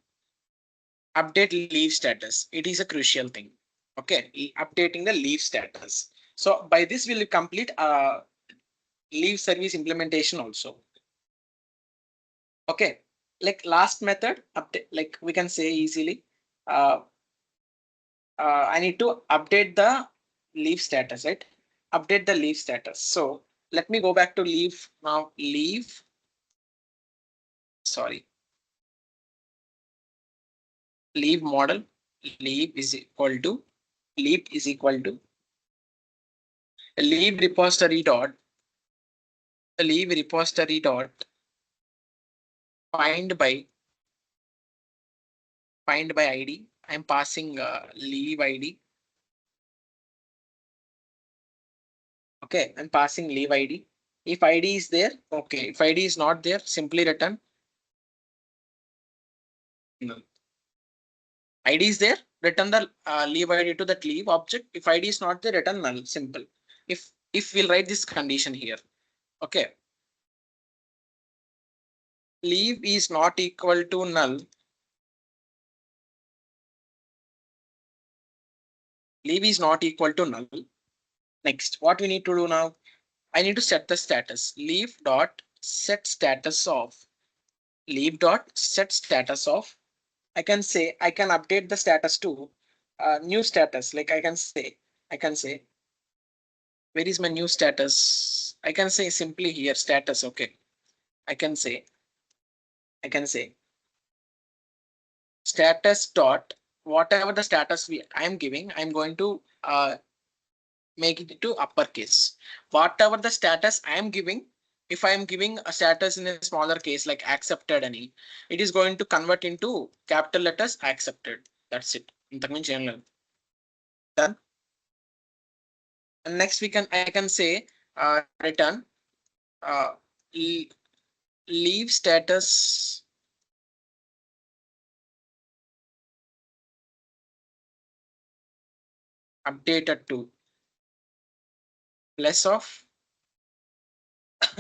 Update leave status. It is a crucial thing. Okay, updating the leave status. So by this we'll complete leave service implementation also. Okay, like last method update, like we can say easily I need to update the leave status, right? Update the leave status. So let me go back to leave now. leave model, leave is equal to leave repository dot find by ID. I'm passing leave ID. Okay, I'm passing leave ID. If ID is there, okay. If ID is not there, simply return null. ID is there, return the leave ID to that leave object. If ID is not there, return null. Simple. If we'll write this condition here, okay. Leave is not equal to null. Leave is not equal to null. Next, what we need to do now? I need to set the status. Leave dot set status of I can say I can update the status to new status. Like I can say where is my new status? I can say simply here status. Okay. I can say status dot whatever the status I am giving, I'm going to make it to uppercase. Whatever the status I am giving, if I am giving a status in a smaller case like accepted any, it is going to convert into capital letters accepted. That's it. Done. And next I can say return leave status updated to plus of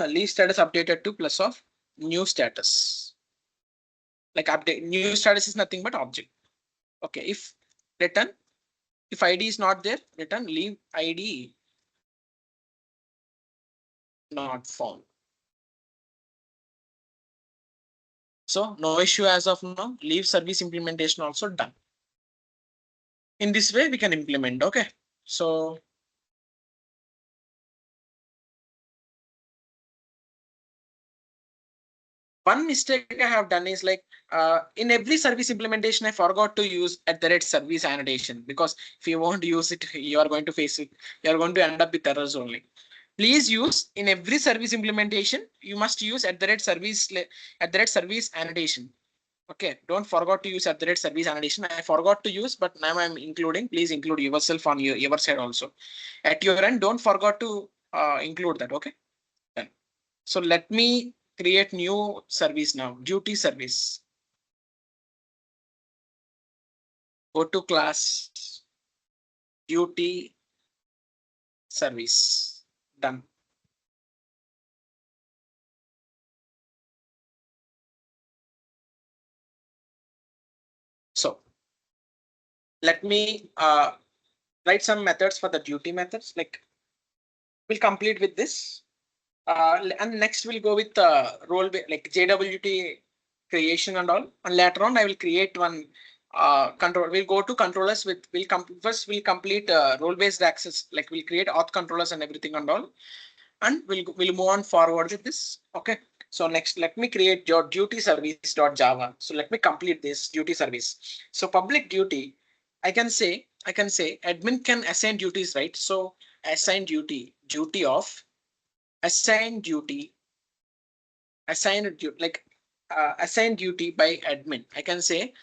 leave status updated to plus of new status. Like update new status is nothing but object. Okay, if return if ID is not there, return leave ID not found. So no issue as of now. Leave service implementation also done. In this way we can implement. Okay, so one mistake I have done is like in every service implementation, I forgot to use @service annotation, because if you won't use it, you are going to face it. You are going to end up with errors only. Please use in every service implementation, you must use @service annotation. Okay, don't forget to use @service annotation. I forgot to use, but now I'm including. Please include yourself on your side also. At your end, don't forget to include that. Okay. Done. So let me create new service now. DutyService. Go to class DutyService. Done. So let me write some methods for the duty methods. Like we'll complete with this. And next we'll go with role like JWT creation and all. And later on I will create one control. We'll go to controllers with first we'll complete role based access. Like we'll create auth controllers and everything and all. And we'll move on forward with this. Okay. So next, let me create your DutyService.java. So let me complete this DutyService. So public duty, I can say admin can assign duties, right? So assign duty of assign duty like assign duty by admin. I can say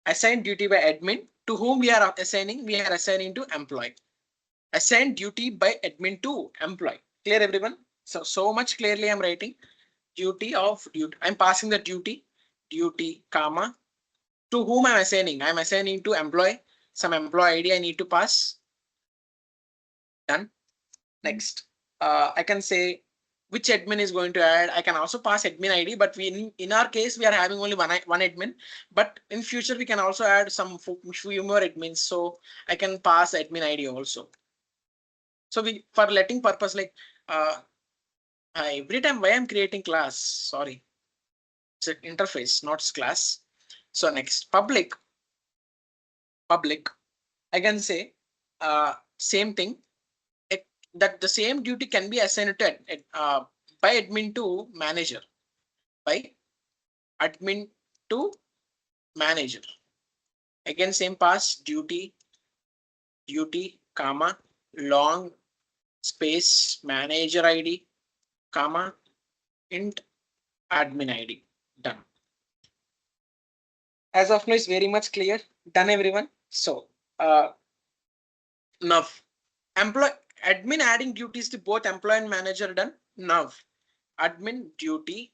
assign duty by admin to whom we are assigning. We are assigning to employee. Assign duty by admin to employee. Clear, everyone? So much clearly I'm writing duty. I'm passing the duty comma to whom I'm assigning. I'm assigning to employee. Some employee ID I need to pass. Done. Next, I can say which admin is going to add. I can also pass admin ID, but in our case we are having only one admin. But in future we can also add some few more admins. So I can pass admin ID also. So for letting purpose, like every time why I'm creating class, sorry, it's an interface, not class. So next, public, I can say same thing, that the same duty can be assigned to by admin to manager, by admin to manager. Again, same pass duty, comma, long space manager ID, comma, int admin ID. Done. As of now, is very much clear. Done, everyone. So now employee admin adding duties to both employee and manager done. Now admin duty,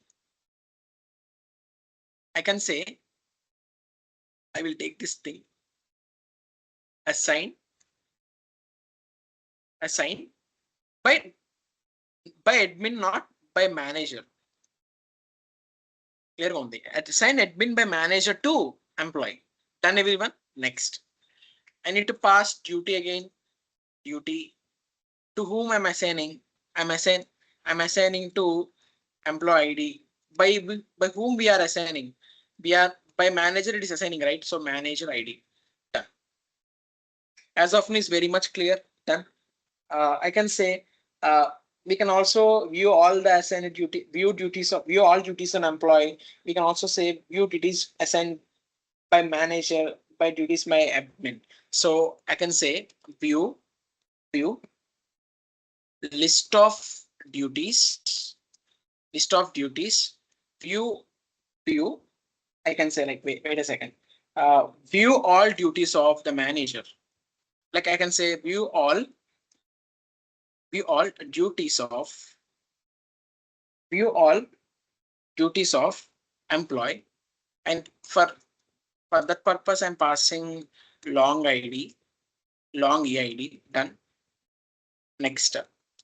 I can say I will take this thing, assign by admin, not by manager. Clear on the assign admin by manager to employee. Done, everyone. Next, I need to pass duty again. Duty to whom I'm assigning? I'm assigning to employee ID. By whom we are assigning? We are by manager. It is assigning, right? So manager ID. Done. As of now is very much clear. Done. I can say we can also view all the assigned view all duties on employee. We can also say view duties assigned by manager, by duties by admin. So I can say view list of duties, view I can say like wait a second. View all duties of the manager. Like I can say view all duties of employee, and for that purpose I'm passing long EID. Done. Next,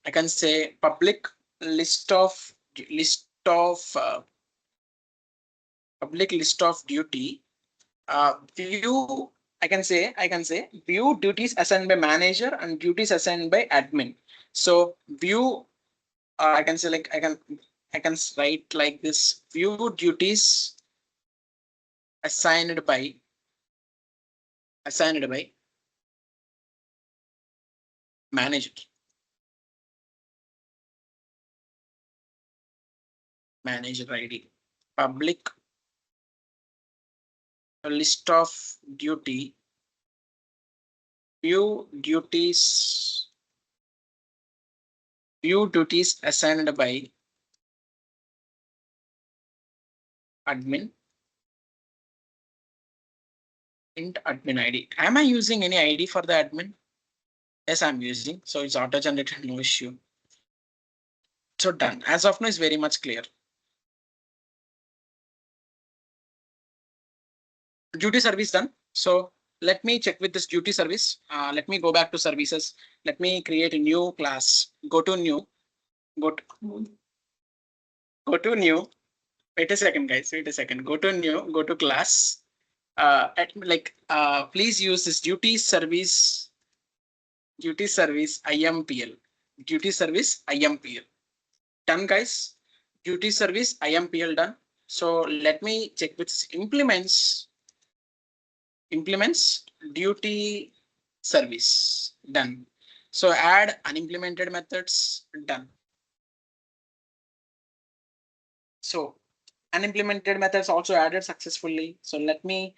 I can say public list of duty. View, I can say view duties assigned by manager and duties assigned by admin. So view, I can say like I can write like this: view duties assigned by manager. Manager ID. Public list of duty. View duties assigned by admin. Int admin ID. Am I using any ID for the admin? Yes, I'm using. So it's auto generated, no issue. So done. As of now is very much clear. Duty service done. So let me check with this duty service. Let me go back to services. Let me create a new class. Go to new. Go to new. Wait a second, guys. Wait a second. Go to new. Go to class. Please use this duty service IMPL. Duty service IMPL. Done, guys. Duty service IMPL done. So let me check with implements duty service. Done. So add unimplemented methods. Done. So unimplemented methods also added successfully. So let me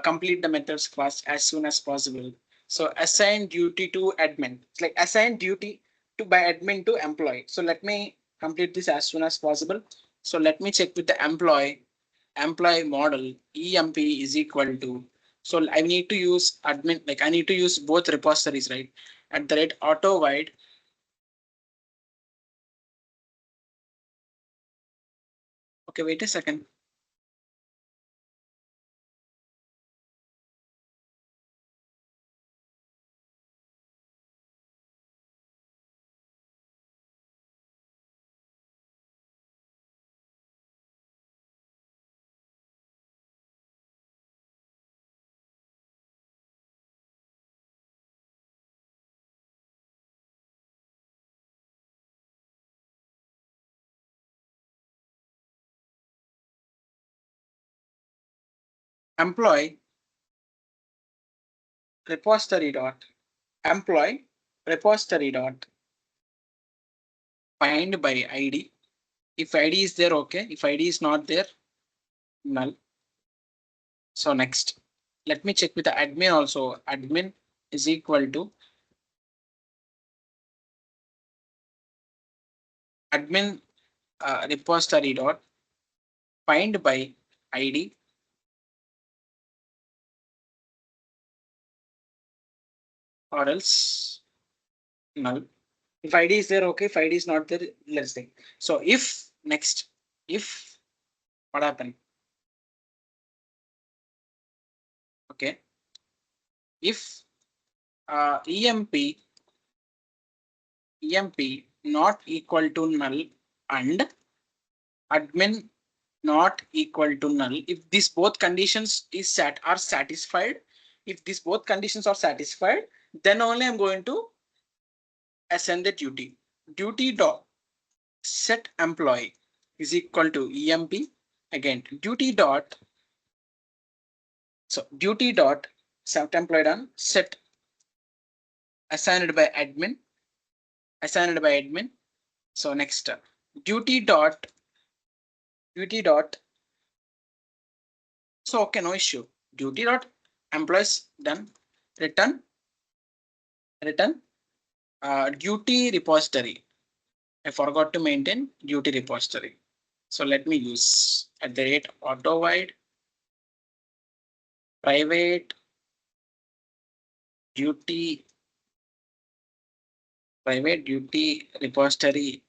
complete the methods class as soon as possible. So assign duty to admin. It's like assign duty to by admin to employee. So let me complete this as soon as possible. So let me check with the employee model EMP is equal to. So I need to use admin, like I need to use both repositories, right? At the rate auto wide. Okay, wait a second. Employee repository dot employee repository dot find by ID. If ID is there, okay. If ID is not there, null. So next, let me check with the admin also. Admin is equal to admin repository dot find by ID or else null. If ID is there, okay. If ID is not there, let's think. So if next, if what happened? Okay. If EMP not equal to null and admin not equal to null, if these both conditions are satisfied, if these both conditions are satisfied, then only I'm going to assign the duty. Duty dot set employee is equal to EMP. Again, duty dot set employee done set assigned by admin. So next duty dot so okay, no issue. Duty dot employees done return duty repository. I forgot to maintain duty repository. So let me use at the rate auto wide private duty repository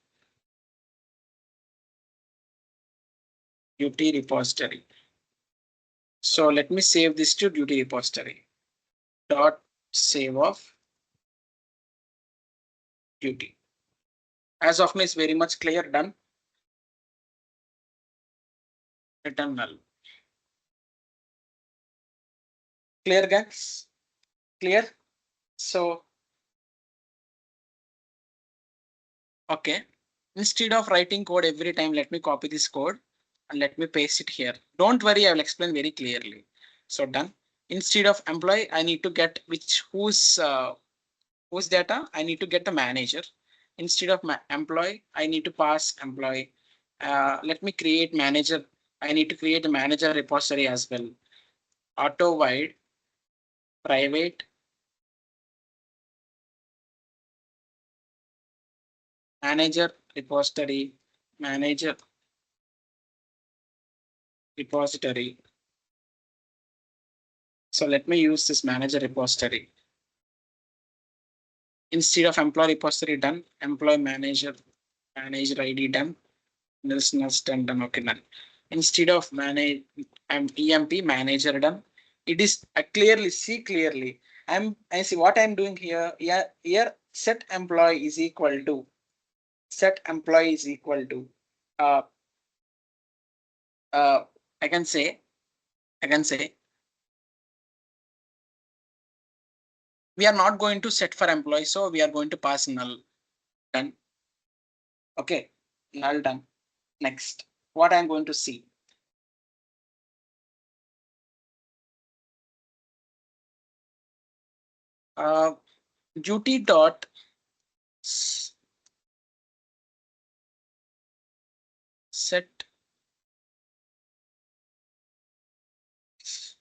duty repository. So let me save this to duty repository dot save of duty. As of now, it's very much clear. Done. Return null. Clear, guys? Clear? So, okay. Instead of writing code every time, let me copy this code and let me paste it here. Don't worry, I will explain very clearly. So done. Instead of employee, I need to get whose data. I need to get the manager. Instead of my employee, I need to pass employee. Let me create manager. I need to create the manager repository as well. Auto wide private manager repository. So let me use this manager repository. Instead of employee repository done, employee manager ID done. This done. Okay, done. Instead of manage EMP manager done. It is clearly clearly. I see what I'm doing here. Yeah, here set employee is equal to uh, I can say we are not going to set for employee, so we are going to pass null. Done. Okay, null done. Next, what I'm going to see. Duty dot set.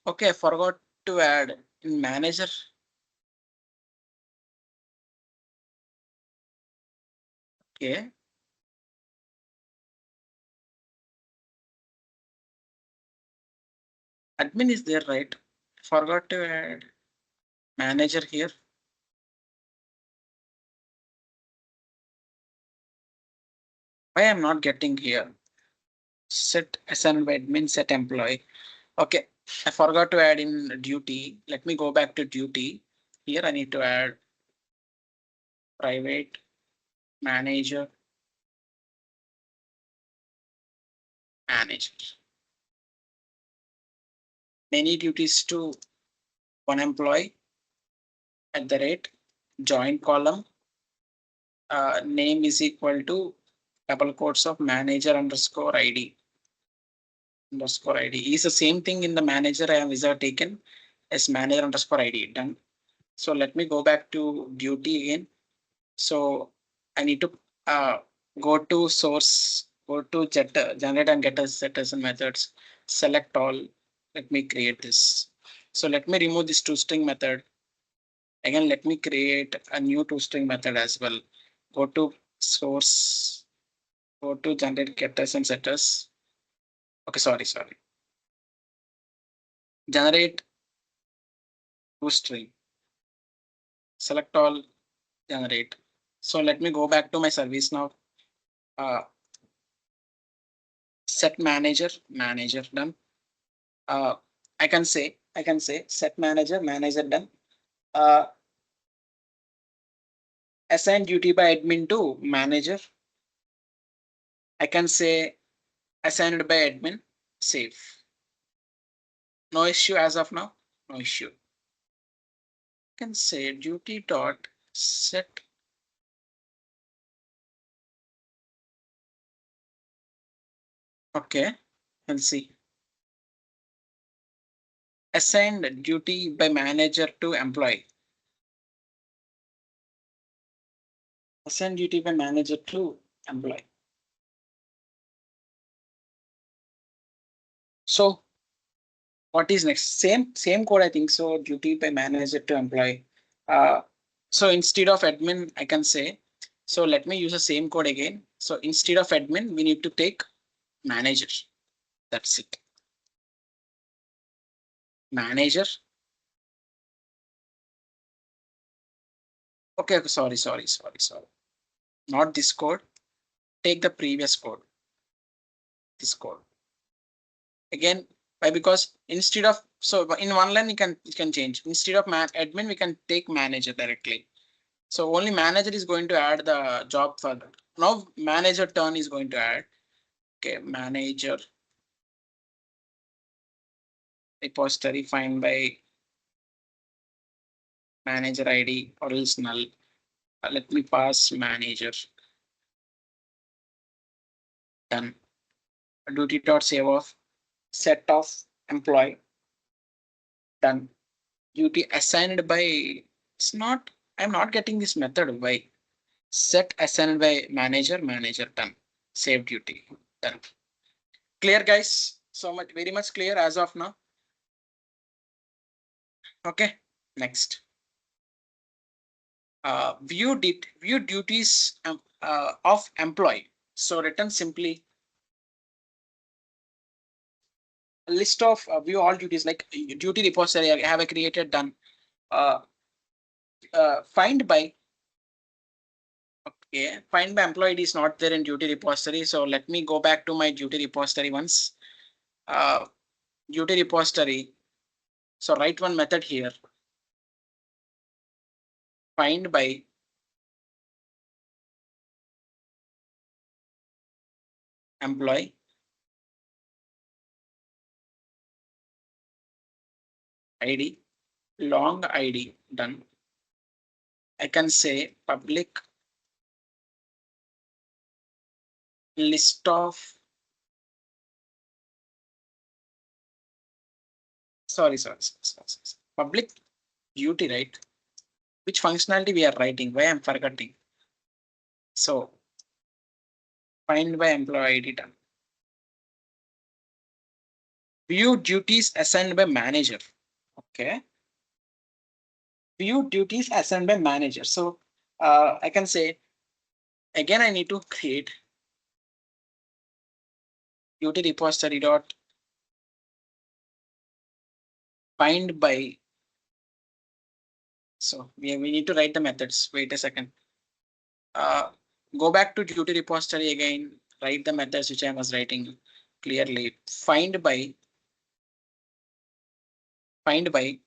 Okay, I forgot to add in manager. Okay. Admin is there, right? Forgot to add manager here. Why I'm not getting here? Set assigned by admin set employee. Okay, I forgot to add in duty. Let me go back to duty. Here I need to add private manager. Many duties to one employee at the rate join column. Name is equal to double quotes of manager underscore ID. Is the same thing in the manager I have wizard taken as manager underscore ID done. So let me go back to duty again. So I need to go to source, go to generate and getters, setters and methods, select all. Let me create this. So let me remove this toString method. Again, let me create a new toString method as well. Go to source, go to generate getters and setters. Okay, sorry. Generate toString. Select all, generate. So let me go back to my service now. Set manager done. I can say set manager done. Assign duty by admin to manager. I can say assigned by admin, save. No issue as of now, no issue. I can say duty dot set. Okay, let's see. Assigned duty by manager to employee. Assign duty by manager to employee. So what is next? Same code, I think so. Duty by manager to employee. So instead of admin, I can say, so let me use the same code again. So instead of admin, we need to take manager. That's it. Manager. Okay, sorry. Not this code. Take the previous code. This code. Again, why? Because instead of, so in one line you can change. Instead of admin, we can take manager directly. So only manager is going to add the job for that. Now manager turn is going to add. Okay, manager repository find by manager ID or else null. Let me pass manager. Done. Duty dot save of set of employee. Done. Duty assigned by, it's not, I'm not getting this method by set assigned by manager done. Save duty. Done. Clear, guys? So much, very much clear as of now. Okay, next. View duties of employee. So written simply a list of view all duties like duty repository I have created, done. Find by, okay, find by employee ID is not there in duty repository. So let me go back to my duty repository once. Duty repository. So write one method here. Find by employee ID, long ID, done. I can say public list of, sorry. Public duty, right? Which functionality we are writing? Why I'm forgetting. So find by employee ID, done. View duties assigned by manager. Okay. View duties assigned by manager. So I can say, again, I need to create duty repository dot find by. So we need to write the methods. Wait a second. Go back to duty repository again, write the methods which I was writing clearly. Find by find by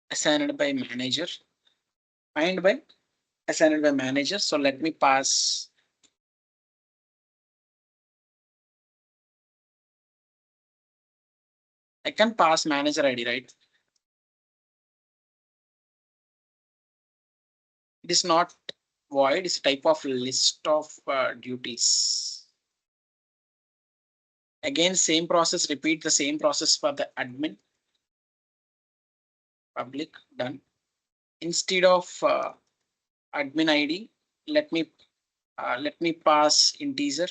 assigned by manager. Find by assigned by manager. So let me pass. I can pass manager ID, right? It is not void, it's type of list of duties. Again, same process, repeat the same process for the admin. public, done. Instead of admin ID, let me pass integer,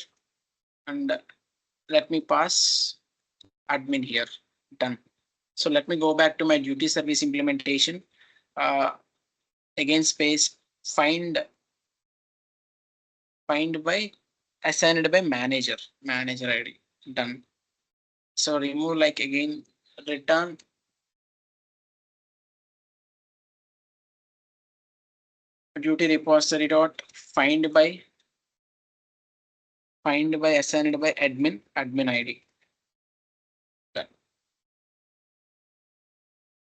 and let me pass admin here, done. So let me go back to my duty service implementation. Again, space find by assigned by manager ID, done. So remove, like, again, return duty repository dot find by assigned by admin ID, done.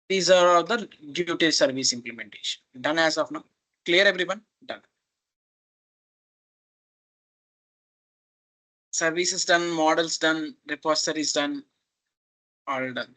These are the duty service implementation done as of now. Clear, everyone? Done. Services done, models done, repositories done, all done.